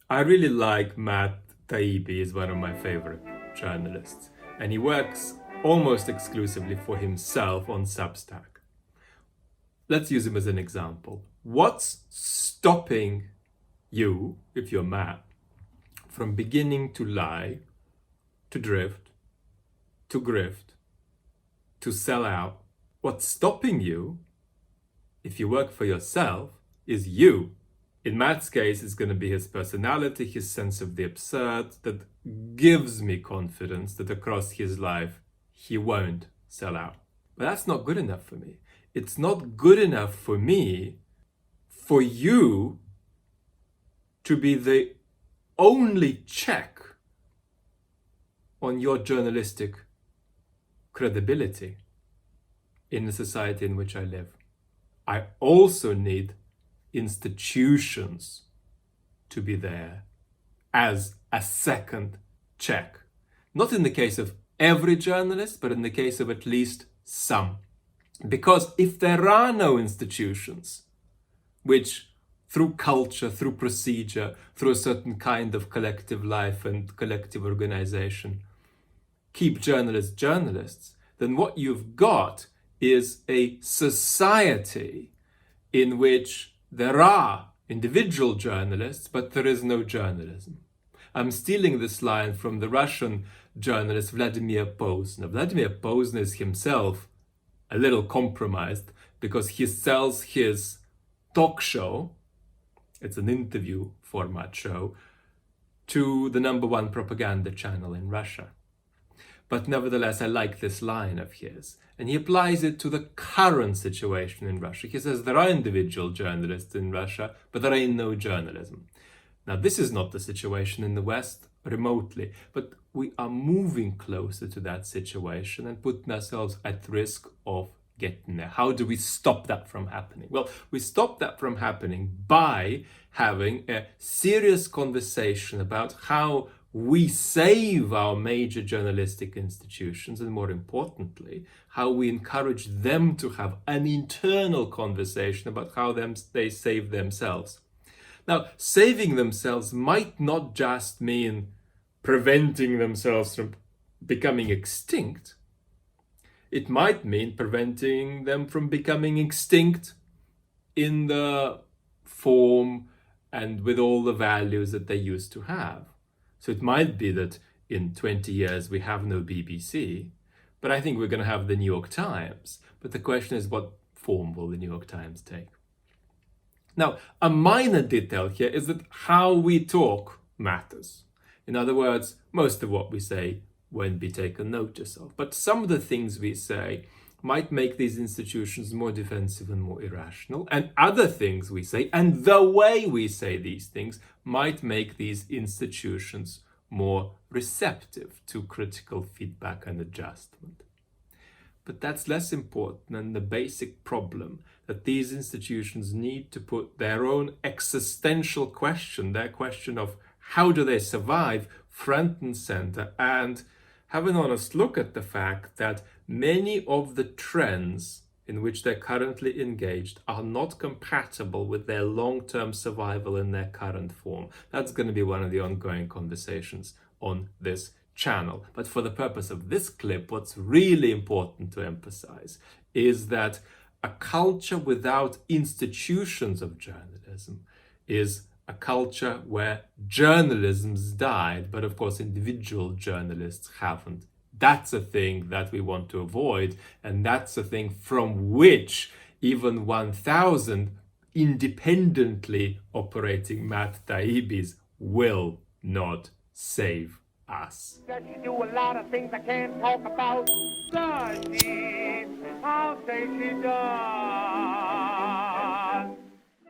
I really like Matt Taibbi. He's one of my favorite journalists, and he works almost exclusively for himself on Substack. Let's use him as an example. What's stopping you, if you're Matt, from beginning to lie, to drift, to grift, to sell out? What's stopping you, if you work for yourself, is you. In Matt's case, it's going to be his personality, his sense of the absurd that gives me confidence that across his life, he won't sell out. But that's not good enough for me. It's not good enough for me for you to be the only check on your journalistic credibility in the society in which I live. I also need institutions to be there as a second check. Not in the case of every journalist, but in the case of at least some. Because if there are no institutions which, through culture, through procedure, through a certain kind of collective life and collective organization, keep journalists journalists, then what you've got is a society in which there are individual journalists, but there is no journalism. I'm stealing this line from the Russian journalist Vladimir Pozner. Vladimir Pozner is himself a little compromised because he sells his talk show, it's an interview format show, to the #1 propaganda channel in Russia. But nevertheless, I like this line of his. And he applies it to the current situation in Russia. He says there are individual journalists in Russia, but there ain't no journalism. Now, this is not the situation in the West remotely, but we are moving closer to that situation and putting ourselves at risk of getting there. How do we stop that from happening? Well, we stop that from happening by having a serious conversation about how we save our major journalistic institutions, and more importantly, how we encourage them to have an internal conversation about how they save themselves. Now, saving themselves might not just mean preventing themselves from becoming extinct. It might mean preventing them from becoming extinct in the form and with all the values that they used to have. So it might be that in 20 years we have no BBC, but I think we're going to have the New York Times. But the question is, what form will the New York Times take? Now, a minor detail here is that how we talk matters. In other words, most of what we say won't be taken notice of. But some of the things we say might make these institutions more defensive and more irrational. And other things we say, and the way we say these things, might make these institutions more receptive to critical feedback and adjustment. But that's less important than the basic problem that these institutions need to put their own existential question, their question of how do they survive, front and center, and have an honest look at the fact that many of the trends in which they're currently engaged are not compatible with their long-term survival in their current form. That's going to be one of the ongoing conversations on this channel. But for the purpose of this clip, what's really important to emphasize is that a culture without institutions of journalism is a culture where journalism's died, but of course individual journalists haven't. That's a thing that we want to avoid, and that's a thing from which even 1,000 independently operating Matt Taibbis will not save us. That you do a lot of things I can't talk about. I'll say she does.